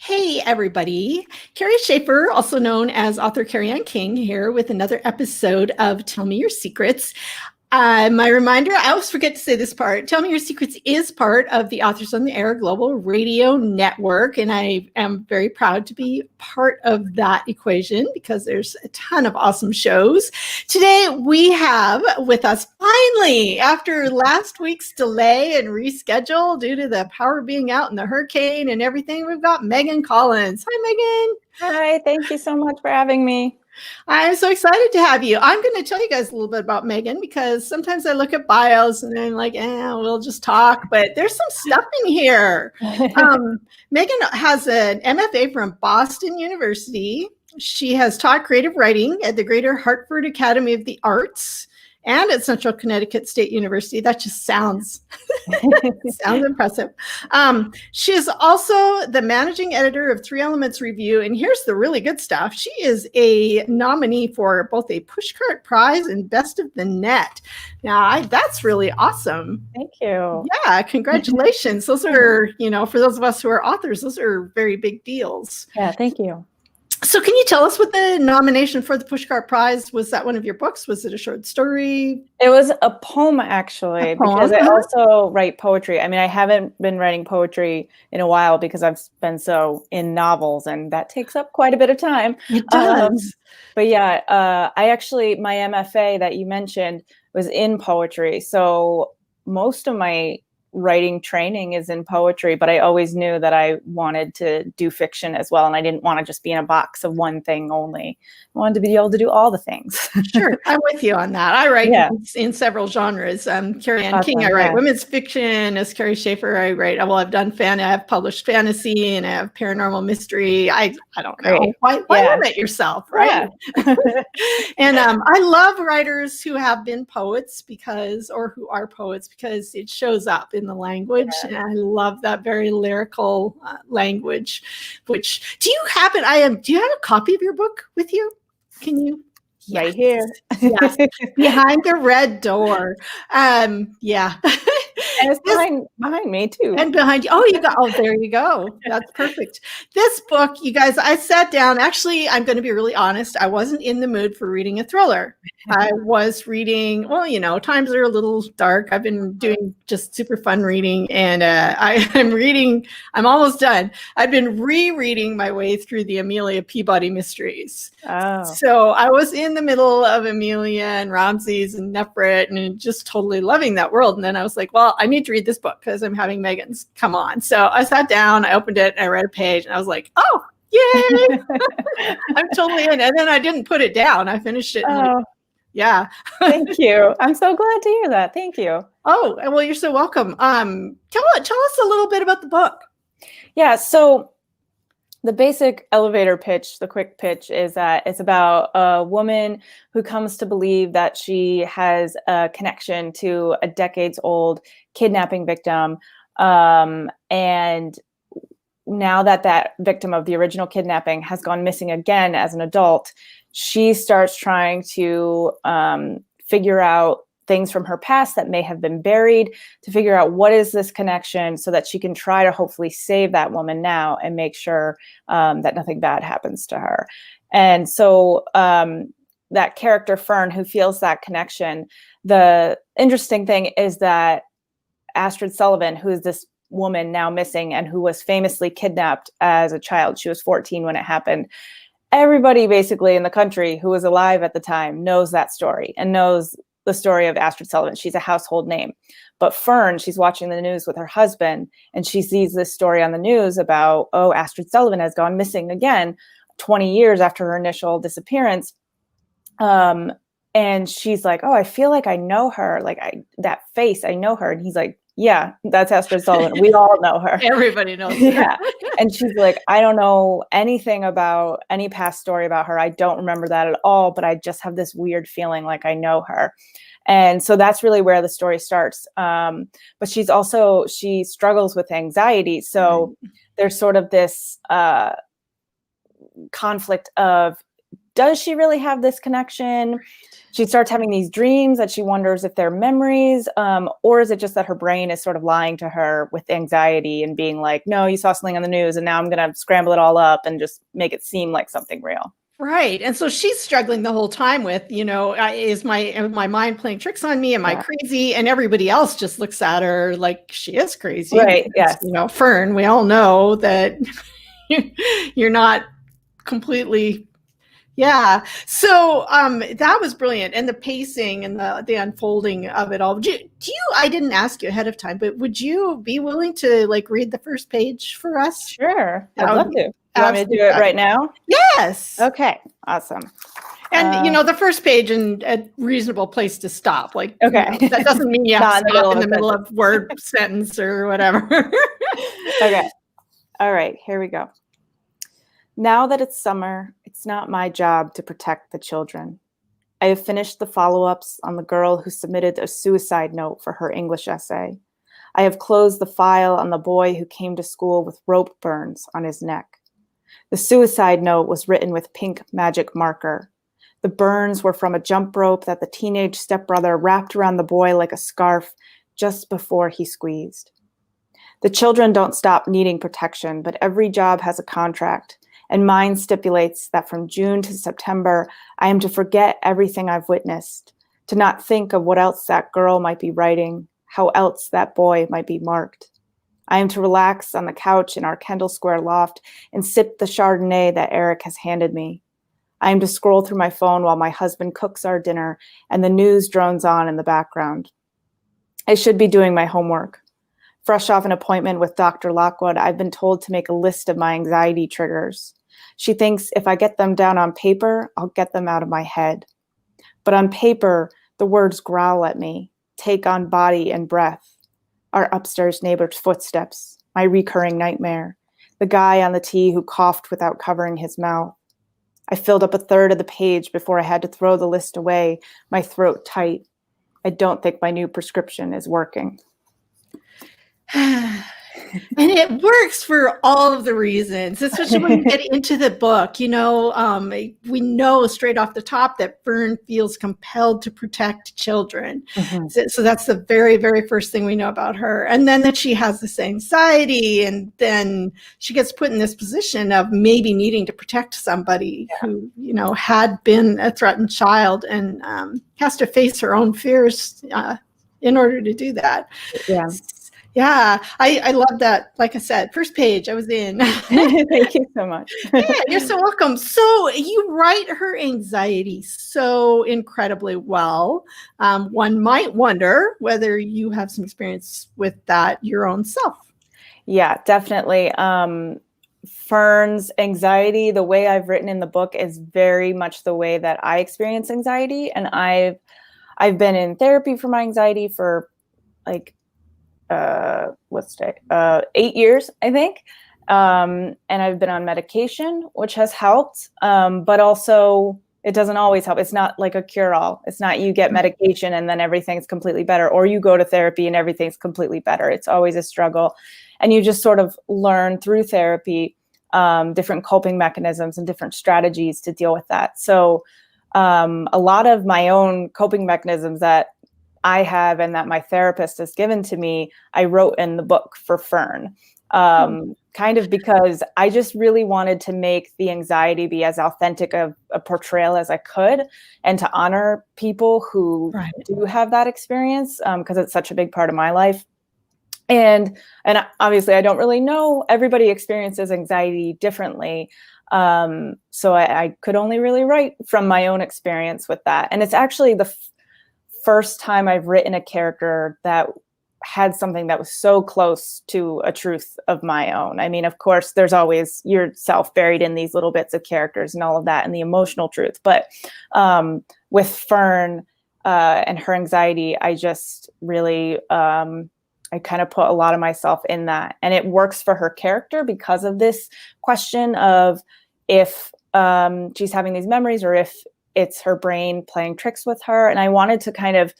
Hey, everybody. Kerry Schafer, also known as author Carrie Ann King, here with another episode of Tell Me Your Secrets. My reminder, I always forget to say this part. Tell Me Your Secrets is part of the Authors on the Air Global Radio Network, and I am very proud to be part of that equation because there's a ton of awesome shows. Today, we have with us, finally, after last week's delay and reschedule due to the power being out and the hurricane and everything, we've got Megan Collins. Hi, Megan. Hi, thank you so much for having me. I'm so excited to have you. I'm going to tell you guys a little bit about Megan because sometimes I look at bios and I'm like, we'll just talk, but there's some stuff in here. Megan has an MFA from Boston University. She has taught creative writing at the Greater Hartford Academy of the Arts and at Central Connecticut State University. That just sounds impressive. She is also the managing editor of Three Elements Review. And here's the really good stuff. She is a nominee for both a Pushcart Prize and Best of the Net. Now, that's really awesome. Thank you. Yeah, congratulations. Those are, for those of us who are authors, those are very big deals. Yeah, thank you. So can you tell us what the nomination for the Pushcart Prize was? That one of your books? Was it a short story? It was a poem, actually, because I also write poetry. I mean, I haven't been writing poetry in a while because I've been so in novels, and that takes up quite a bit of time. It does. But yeah, my MFA that you mentioned was in poetry. So most of my writing training is in poetry, but I always knew that I wanted to do fiction as well. And I didn't want to just be in a box of one thing only. I wanted to be able to do all the things. Sure. I'm with you on that. I write in several genres. Carrie Ann King, I write women's fiction. As Kerry Schafer, I write, I've done I've published fantasy and I have paranormal mystery. I don't know. Why limit yourself, right? Yeah. And I love writers who have been poets or who are poets because it shows up in the language. Yeah. And I love that very lyrical language, do you have a copy of your book with you? Can you? Right here. Yes. Behind the red door. Yeah. And it's behind me too. And behind you. There you go. That's perfect. This book, you guys, I sat down. Actually, I'm going to be really honest. I wasn't in the mood for reading a thriller. I was reading, times are a little dark. I've been doing just super fun reading. And I'm almost done. I've been rereading my way through the Amelia Peabody mysteries. Oh. So I was in the middle of Amelia and Ramses and Nefret and just totally loving that world. And then I was like, well, I need to read this book because I'm having Megan's come on. So I sat down, I opened it, and I read a page, and I was like, oh, yay! I'm totally in. And then I didn't put it down. I finished it. Yeah. Thank you. I'm so glad to hear that. Thank you. Oh, well, you're so welcome. Tell us a little bit about the book. Yeah. So the basic elevator pitch, the quick pitch, is that it's about a woman who comes to believe that she has a connection to a decades-old kidnapping victim. And now that victim of the original kidnapping has gone missing again as an adult, she starts trying to figure out things from her past that may have been buried, to figure out what is this connection so that she can try to hopefully save that woman now and make sure that nothing bad happens to her. And so that character Fern, who feels that connection, the interesting thing is that Astrid Sullivan, who is this woman now missing and who was famously kidnapped as a child, she was 14 when it happened. Everybody basically in the country who was alive at the time knows that story and knows the story of Astrid Sullivan. She's a household name. But Fern, she's watching the news with her husband, and she sees this story on the news about, Astrid Sullivan has gone missing again 20 years after her initial disappearance. And she's like, I feel like I know her. That face, I know her. And he's like, yeah, that's Astrid Sullivan. We all know her. Everybody knows her. Yeah. And she's like, I don't know anything about any past story about her. I don't remember that at all, but I just have this weird feeling like I know her. And so that's really where the story starts. But she struggles with anxiety. So there's sort of this conflict of, does she really have this connection? She starts having these dreams that she wonders if they're memories, or is it just that her brain is sort of lying to her with anxiety and being like, no, you saw something on the news and now I'm going to scramble it all up and just make it seem like something real. Right. And so she's struggling the whole time with, is my mind playing tricks on me? Am I crazy? And everybody else just looks at her like she is crazy. Right. Because, Fern, we all know that you're not completely. Yeah. So that was brilliant. And the pacing and the unfolding of it all. I didn't ask you ahead of time, but would you be willing to read the first page for us? Sure. I'd love to. You want me to do it right now? Yes. Okay. Awesome. And the first page and a reasonable place to stop. Okay. That doesn't mean you have to stop in the middle of word sentence or whatever. Okay. All right. Here we go. Now that it's summer, it's not my job to protect the children. I have finished the follow-ups on the girl who submitted a suicide note for her English essay. I have closed the file on the boy who came to school with rope burns on his neck. The suicide note was written with pink magic marker. The burns were from a jump rope that the teenage stepbrother wrapped around the boy like a scarf just before he squeezed. The children don't stop needing protection, but every job has a contract, and mine stipulates that from June to September, I am to forget everything I've witnessed, to not think of what else that girl might be writing, how else that boy might be marked. I am to relax on the couch in our Kendall Square loft and sip the Chardonnay that Eric has handed me. I am to scroll through my phone while my husband cooks our dinner and the news drones on in the background. I should be doing my homework. Fresh off an appointment with Dr. Lockwood, I've been told to make a list of my anxiety triggers. She thinks if I get them down on paper, I'll get them out of my head. But on paper, the words growl at me, take on body and breath. Our upstairs neighbor's footsteps, my recurring nightmare, the guy on the tee who coughed without covering his mouth. I filled up a third of the page before I had to throw the list away, my throat tight. I don't think my new prescription is working. And it works for all of the reasons, especially when you get into the book. We know straight off the top that Fern feels compelled to protect children. Mm-hmm. So that's the very, very first thing we know about her. And then that she has this anxiety, and then she gets put in this position of maybe needing to protect somebody who, had been a threatened child, and has to face her own fears in order to do that. Yeah. Yeah, I love that. Like I said, first page, I was in. Thank you so much. Yeah, you're so welcome. So you write her anxiety so incredibly well. One might wonder whether you have some experience with that your own self. Yeah, definitely. Fern's anxiety, the way I've written in the book, is very much the way that I experience anxiety. And I've been in therapy for my anxiety for 8 years, I think. And I've been on medication, which has helped. But also it doesn't always help. It's not like a cure-all. It's not you get medication and then everything's completely better, or you go to therapy and everything's completely better. It's always a struggle. And you just sort of learn through therapy, different coping mechanisms and different strategies to deal with that. So a lot of my own coping mechanisms that I have and that my therapist has given to me, I wrote in the book for Fern, kind of because I just really wanted to make the anxiety be as authentic of a portrayal as I could, and to honor people who do have that experience, because it's such a big part of my life. And obviously I don't really know, everybody experiences anxiety differently. So I could only really write from my own experience with that. And it's actually the first time I've written a character that had something that was so close to a truth of my own. I mean, of course, there's always yourself buried in these little bits of characters and all of that and the emotional truth. But with Fern and her anxiety, I just really, I kind of put a lot of myself in that. And it works for her character because of this question of if she's having these memories or if it's her brain playing tricks with her. And I wanted to kind of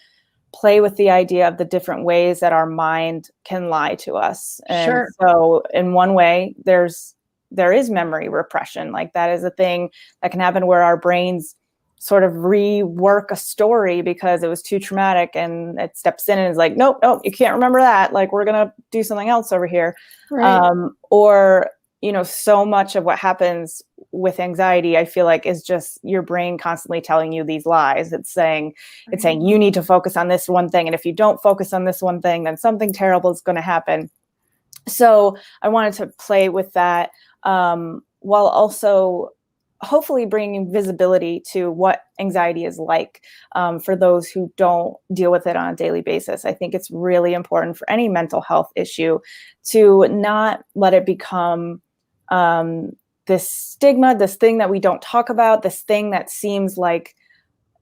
play with the idea of the different ways that our mind can lie to us. And so in one way, there's there is memory repression. Like that is a thing that can happen where our brains sort of rework a story because it was too traumatic, and it steps in and is like, nope, you can't remember that. Like, we're going to do something else over here. Right. Or, so much of what happens with anxiety, I feel like, is just your brain constantly telling you these lies. It's saying you need to focus on this one thing. And if you don't focus on this one thing, then something terrible is going to happen. So I wanted to play with that, while also hopefully bringing visibility to what anxiety is like, for those who don't deal with it on a daily basis. I think it's really important for any mental health issue to not let it become this stigma, this thing that we don't talk about, this thing that seems like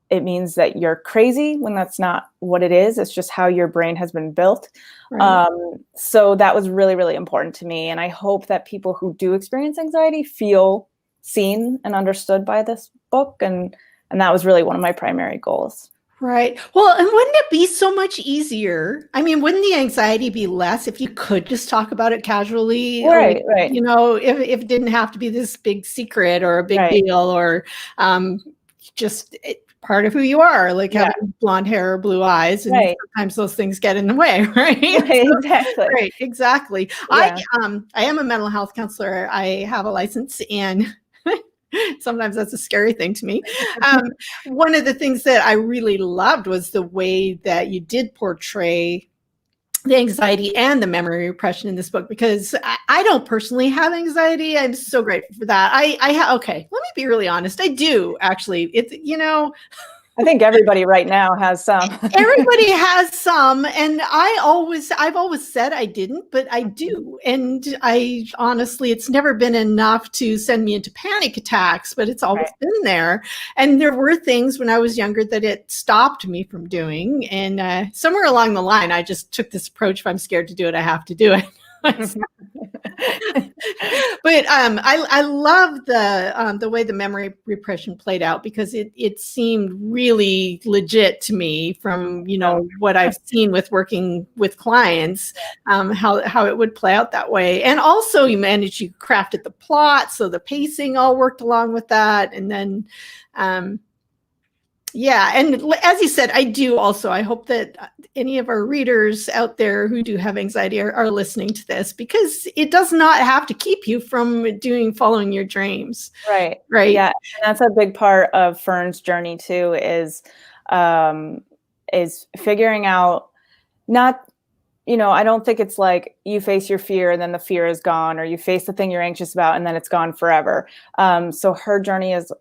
it means that you're crazy, when that's not what it is. It's just how your brain has been built. Right. So that was really, really important to me. And I hope that people who do experience anxiety feel seen and understood by this book. And that was really one of my primary goals. Right. Well, and wouldn't it be so much easier? I mean, wouldn't the anxiety be less if you could just talk about it casually? Right, Like, right. If it didn't have to be this big secret or a big Right. deal, or just part of who you are, like having blonde hair or blue eyes. And sometimes those things get in the way, right? Exactly. Right, exactly. Yeah. I am a mental health counselor. I have a license, and sometimes that's a scary thing to me. One of the things that I really loved was the way that you did portray the anxiety and the memory repression in this book, because I don't personally have anxiety. I'm so grateful for that. Okay, let me be really honest. I do actually. It's, I think everybody right now has some. Everybody has some, and I've always said I didn't, but I do. And I honestly, it's never been enough to send me into panic attacks, but it's always been there. And there were things when I was younger that it stopped me from doing. And somewhere along the line, I just took this approach: if I'm scared to do it, I have to do it. But I love the way the memory repression played out, because it seemed really legit to me from what I've seen with working with clients, how it would play out that way. And also you crafted the plot, so the pacing all worked along with that. And then and as you said, I hope that any of our readers out there who do have anxiety are listening to this, because it does not have to keep you from following your dreams. Right. Yeah. And that's a big part of Fern's journey too, is figuring out, not, I don't think it's like you face your fear and then the fear is gone, or you face the thing you're anxious about and then it's gone forever. So her journey is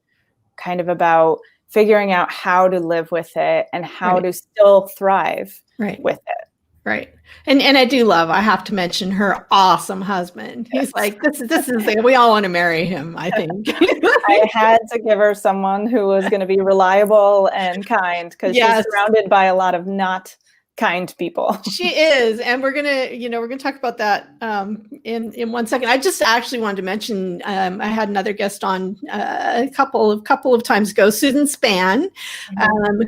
kind of about figuring out how to live with it and how to still thrive with it. Right. And I have to mention her awesome husband. He's like, this is we all want to marry him, I think. I had to give her someone who was going to be reliable and kind, because she's surrounded by a lot of not kind people. She is, and we're gonna talk about that in 1 second. I just actually wanted to mention, I had another guest on a couple of times ago, Susan Spann,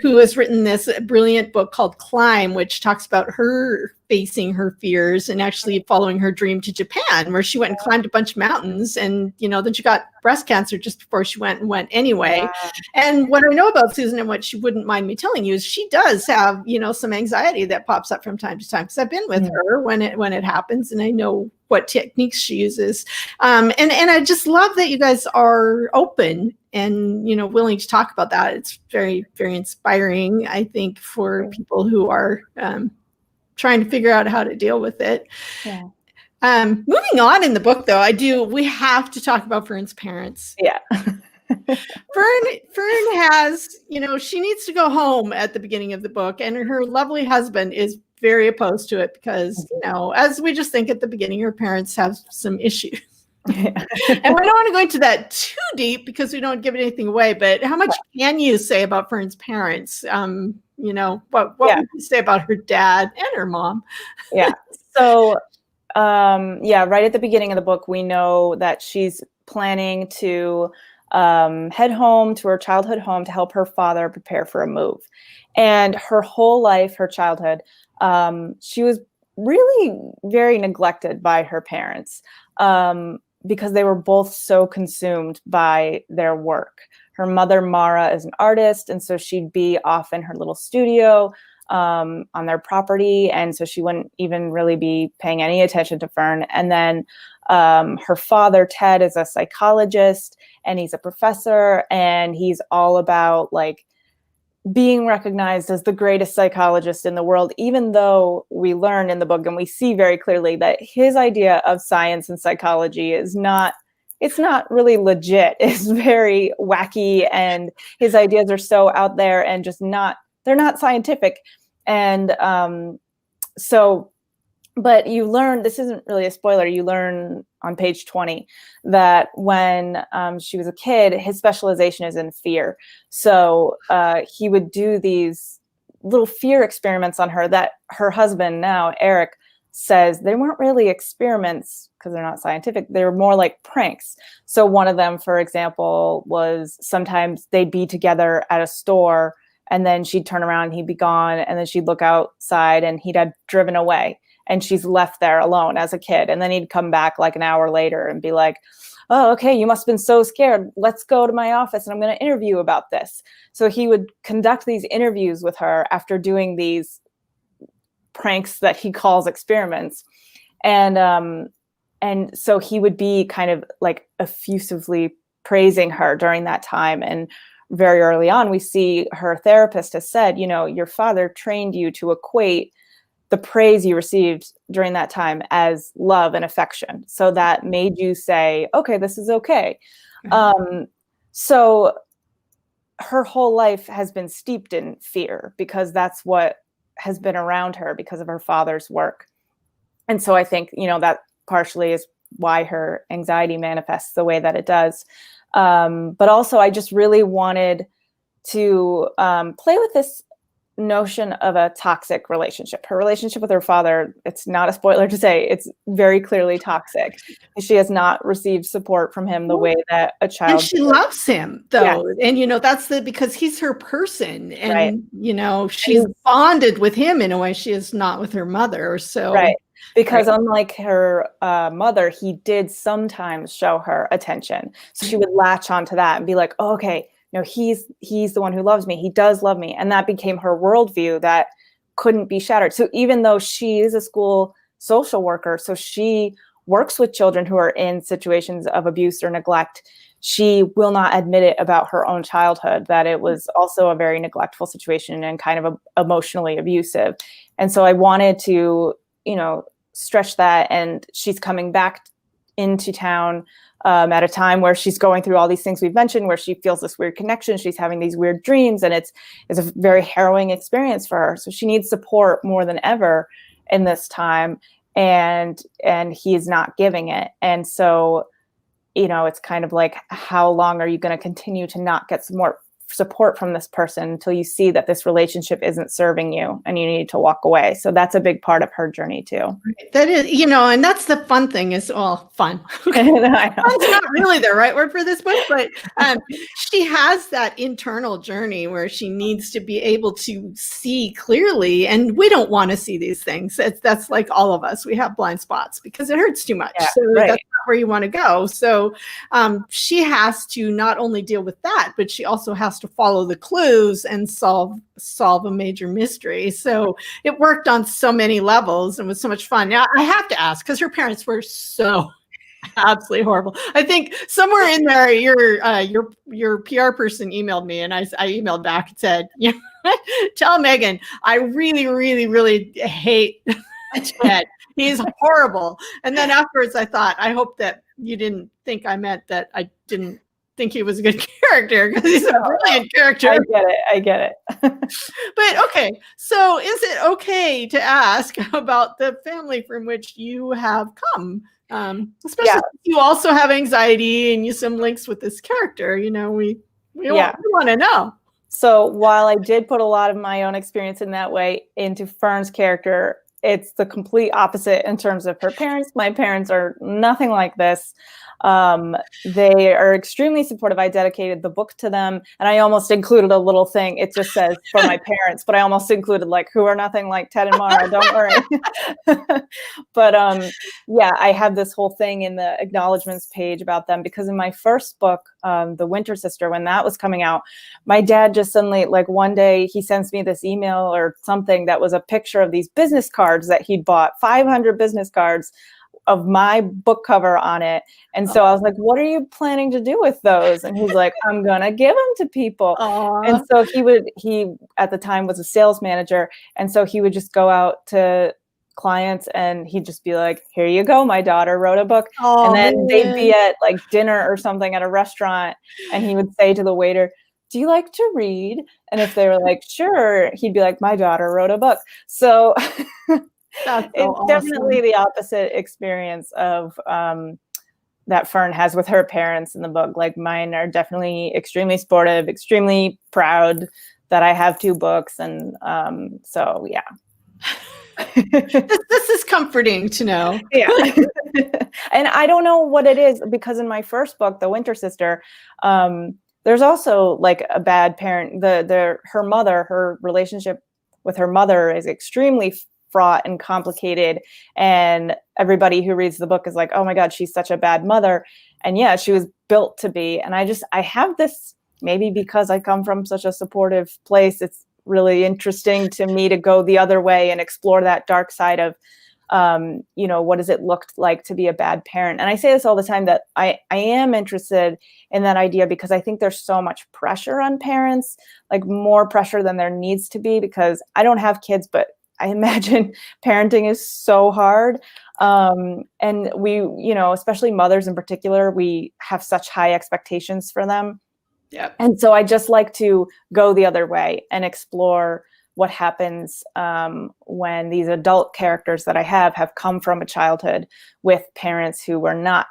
who has written this brilliant book called Climb, which talks about her facing her fears and actually following her dream to Japan, where she went and climbed a bunch of mountains, and then she got breast cancer just before she went anyway. Wow. And what I know about Susan, and what she wouldn't mind me telling you, is she does have some anxiety that pops up from time to time, because I've been with her when it happens, and I know what techniques she uses. And I just love that you guys are open and willing to talk about that. It's very, very inspiring, I think, for people who are trying to figure out how to deal with it. Yeah. Moving on in the book, though, we have to talk about Ferns Parents. Yeah. Fern has, she needs to go home at the beginning of the book, and her lovely husband is very opposed to it because, as we just think at the beginning, her parents have some issues. Yeah. And we don't want to go into that too deep because we don't give anything away, but how much can you say about Fern's parents? What would you say about her dad and her mom? Yeah. So, right at the beginning of the book, we know that she's planning to head home to her childhood home to help her father prepare for a move. And her whole life, her childhood, she was really very neglected by her parents. because they were both so consumed by their work. Her mother, Mara, is an artist, and so she'd be off in her little studio on their property, and so she wouldn't even really be paying any attention to Fern. And then her father, Ted, is a psychologist, and he's a professor, and he's all about like being recognized as the greatest psychologist in the world, even though we learn in the book and we see very clearly that his idea of science and psychology is not, it's not really legit. It's very wacky, and his ideas are so out there and just not, they're not scientific. And but you learn, this isn't really a spoiler, you learn on page 20 that when she was a kid, his specialization is in fear. So he would do these little fear experiments on her that her husband now, Eric, says they weren't really experiments because they're not scientific. They were more like pranks. So one of them, for example, was sometimes they'd be together at a store, and then she'd turn around, he'd be gone, and then she'd look outside and he'd have driven away. And she's left there alone as a kid. And then he'd come back like an hour later and be like, oh, okay, you must have been so scared. Let's go to my office and I'm going to interview you about this. So he would conduct these interviews with her after doing these pranks that he calls experiments. And so he would be kind of like effusively praising her during that time. And very early on, we see her therapist has said, you know, your father trained you to equate the praise you received during that time as love and affection. So that made you say, okay, this is okay. So her whole life has been steeped in fear because that's what has been around her because of her father's work. And so I think, you know, that partially is why her anxiety manifests the way that it does. But also I just really wanted to play with this notion of a toxic relationship. Her relationship with her father, it's not a spoiler to say, it's very clearly toxic. She has not received support from him the way that a child and she loves him though. Yes. And you know, that's because he's her person, and right. You know, she's bonded with him in a way she is not with her mother. So right, because unlike her mother, he did sometimes show her attention, so she would latch onto that and be like, oh, okay, no, he's the one who loves me. He does love me. And that became her worldview that couldn't be shattered. So even though she is a school social worker, so she works with children who are in situations of abuse or neglect, she will not admit it about her own childhood, that it was also a very neglectful situation and kind of emotionally abusive. And so I wanted to, you know, stretch that. And she's coming back into town at a time where she's going through all these things we've mentioned, where she feels this weird connection, she's having these weird dreams, and it's a very harrowing experience for her. So she needs support more than ever in this time, and he is not giving it. And so, you know, it's kind of like, how long are you going to continue to not get some more support from this person until you see that this relationship isn't serving you and you need to walk away? So that's a big part of her journey too. That is, you know, and that's the fun thing is, well, fun. Fun's not really the right word for this book, but she has that internal journey where she needs to be able to see clearly, and we don't want to see these things. That's like all of us. We have blind spots because it hurts too much. Yeah, so that's not where you want to go. So she has to not only deal with that, but she also has to follow the clues and solve a major mystery. So it worked on so many levels and was so much fun. Now I have to ask, because her parents were so absolutely horrible. I think somewhere in there, your PR person emailed me, and I emailed back and said, you know, tell Megan, I really, really, really hate Ted. He's horrible. And then afterwards I thought, I hope that you didn't think I meant that I didn't think he was a good character, because he's a brilliant character. I get it. But okay, so is it okay to ask about the family from which you have come? Especially if you also have anxiety and you some links with this character, you know, we want to know. So while I did put a lot of my own experience in that way into Fern's character, it's the complete opposite in terms of her parents. My parents are nothing like this. They are extremely supportive. I dedicated the book to them, and I almost included a little thing. It just says for my parents, but I almost included like, who are nothing like Ted and Mara, don't worry. But yeah, I have this whole thing in the acknowledgements page about them, because in my first book, The Winter Sister, when that was coming out, my dad just suddenly, like one day he sends me this email or something that was a picture of these business cards that he'd bought, 500 business cards of my book cover on it. And so I was like, what are you planning to do with those? And he's like, I'm going to give them to people. And so he at the time was a sales manager. And so he would just go out to clients and he'd just be like, here you go, my daughter wrote a book. And then they'd be at like dinner or something at a restaurant, and he would say to the waiter, do you like to read? And if they were like, sure, he'd be like, my daughter wrote a book. So it's definitely the opposite experience of that Fern has with her parents in the book. Like mine are definitely extremely supportive, extremely proud that I have 2 books. And so, yeah. This is comforting to know. Yeah. And I don't know what it is, because in my first book, The Winter Sister, there's also like a bad parent. Her mother, her relationship with her mother is extremely fraught and complicated, and everybody who reads the book is like, oh my God, she's such a bad mother. And yeah, she was built to be. And I have this, maybe because I come from such a supportive place, it's really interesting to me to go the other way and explore that dark side of what does it look like to be a bad parent. And I say this all the time, that I am interested in that idea, because I think there's so much pressure on parents, like more pressure than there needs to be, because I don't have kids, but I imagine parenting is so hard. And we, especially mothers in particular, we have such high expectations for them. Yeah. And so I just like to go the other way and explore what happens when these adult characters that I have come from a childhood with parents who were not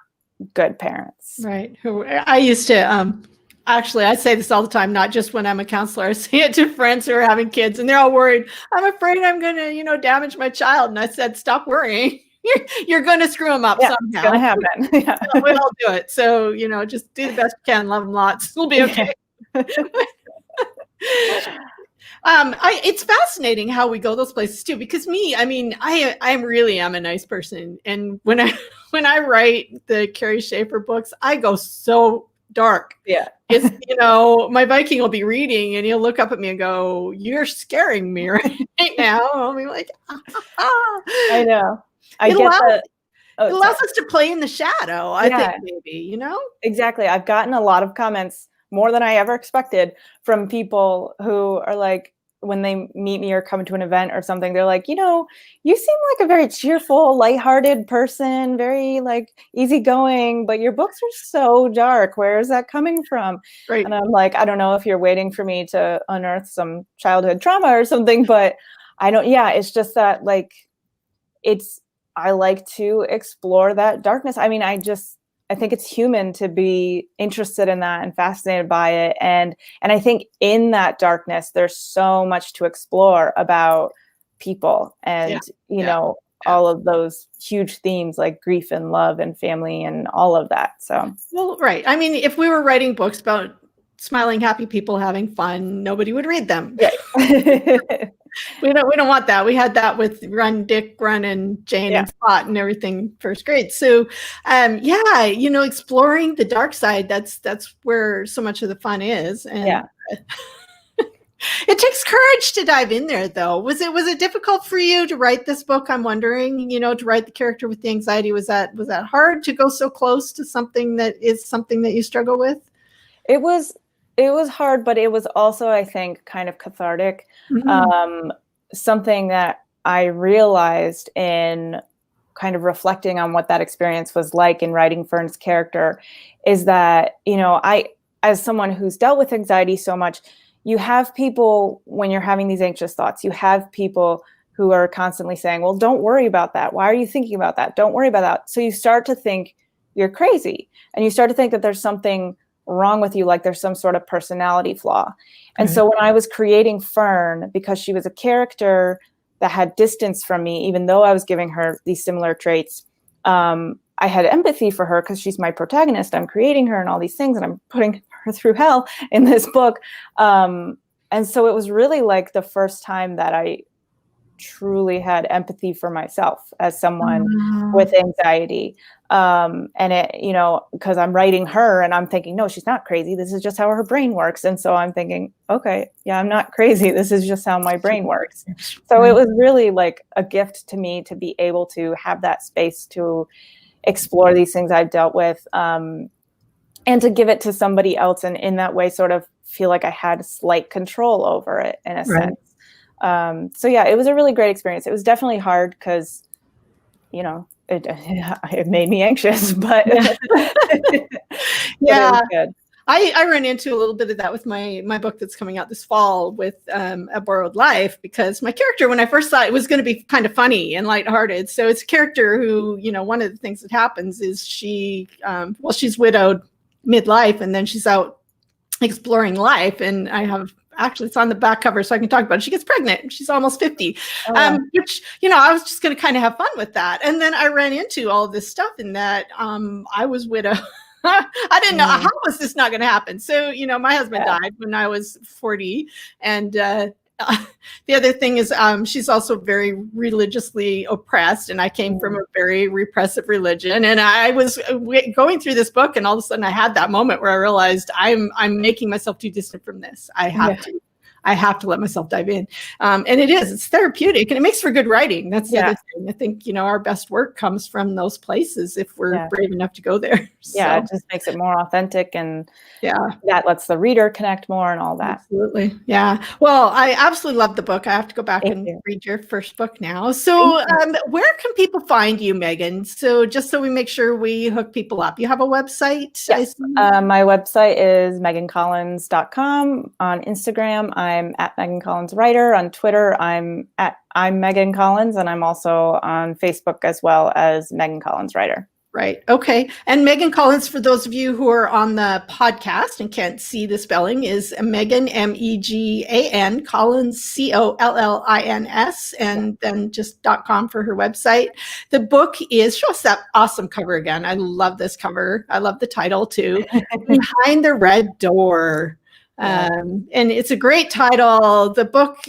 good parents. Right. Who I used to, actually, I say this all the time, not just when I'm a counselor. I say it to friends who are having kids, and they're all worried. I'm afraid I'm going to, damage my child. And I said, stop worrying. You're going to screw them up somehow. It's going to happen. Yeah. We all do it. So, just do the best you can. Love them lots. We'll be okay. It's fascinating how we go those places too, because I really am a nice person. And when I write the Kerry Schafer books, I go so dark. Yeah. It's, my Viking will be reading and he'll look up at me and go, you're scaring me right now. I'll be like, I know. It allows us to play in the shadow, I think, maybe, Exactly. I've gotten a lot of comments, more than I ever expected, from people who are like, when they meet me or come to an event or something, they're like, you seem like a very cheerful, lighthearted person, very like easygoing, but your books are so dark. Where is that coming from? Right. And I'm like, I don't know if you're waiting for me to unearth some childhood trauma or something, but I don't, it's just that like, I like to explore that darkness. I mean, I think it's human to be interested in that and fascinated by it. And I think in that darkness, there's so much to explore about people and, all of those huge themes like grief and love and family and all of that. So, well, right. I mean, if we were writing books about smiling, happy people having fun, nobody would read them. Right. We don't want that. We had that with Run, Dick, Run, and Jane and Spot and everything first grade. So, exploring the dark side, that's where so much of the fun is. And it takes courage to dive in there, though. Was it difficult for you to write this book? I'm wondering, to write the character with the anxiety. Was that hard to go so close to something that you struggle with? It was hard, but it was also, I think, kind of cathartic. Mm-hmm. Something that I realized in kind of reflecting on what that experience was like in writing Fern's character is that, I, as someone who's dealt with anxiety so much, you have people, when you're having these anxious thoughts, you have people who are constantly saying, well, don't worry about that. Why are you thinking about that? Don't worry about that. So you start to think you're crazy, and you start to think that there's something wrong with you, like there's some sort of personality flaw. And so when I was creating Fern, because she was a character that had distance from me, even though I was giving her these similar traits. I had empathy for her because she's my protagonist. I'm creating her and all these things, and I'm putting her through hell in this book. And so it was really like the first time that I truly had empathy for myself as someone with anxiety. And it, you know, because I'm writing her and I'm thinking, no, she's not crazy. This is just how her brain works. And so I'm thinking, okay, yeah, I'm not crazy. This is just how my brain works. So it was really like a gift to me to be able to have that space to explore these things I've dealt with, and to give it to somebody else, and in that way sort of feel like I had slight control over it in a sense. So yeah, it was a really great experience. It was definitely hard because, you know, it made me anxious, but yeah. It was good. I ran into a little bit of that with my book that's coming out this fall with A Borrowed Life, because my character, when I first saw it, was going to be kind of funny and lighthearted. So it's a character who, you know, one of the things that happens is she, well, she's widowed midlife, and then she's out exploring life. And I have, actually, it's on the back cover, so I can talk about it. She gets pregnant. She's almost 50, which, you know, I was just going to kind of have fun with that. And then I ran into all this stuff in that I was widowed. I didn't know, how was this not going to happen? So, you know, my husband died when I was 40. And the other thing is she's also very religiously oppressed. And I came from a very repressive religion. And I was going through this book, and all of a sudden I had that moment where I realized I'm making myself too distant from this. I have to let myself dive in. And it's therapeutic, and it makes for good writing. That's the other thing. I think, you know, our best work comes from those places if we're brave enough to go there. Yeah, it just makes it more authentic, and that lets the reader connect more and all that. Absolutely. Yeah. Well, I absolutely love the book. I have to go back and read your first book now. So where can people find you, Megan? So just so we make sure we hook people up. You have a website? Yes. My website is megancollins.com. On Instagram, I'm at Megan Collins Writer. On Twitter, I'm Megan Collins, and I'm also on Facebook as well as Megan Collins Writer. Right. Okay. And Megan Collins, for those of you who are on the podcast and can't see the spelling, is Megan, Megan, Collins, Collins, and then just .com for her website. The book is, show us that awesome cover again. I love this cover. I love the title too. Behind the Red Door. And it's a great title. The book,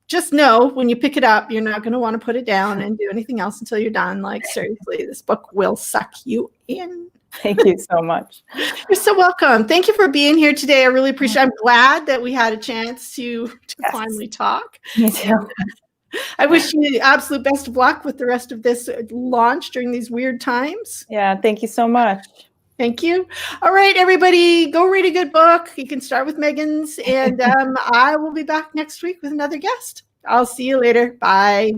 just know when you pick it up, you're not going to want to put it down and do anything else until you're done. Like, seriously, this book will suck you in. Thank you so much. You're so welcome. Thank you for being here today. I really appreciate it. I'm glad that we had a chance to finally talk. Me too. I wish you the absolute best of luck with the rest of this launch during these weird times. Yeah, thank you so much. Thank you. All right, everybody, go read a good book. You can start with Megan's, and I will be back next week with another guest. I'll see you later. Bye.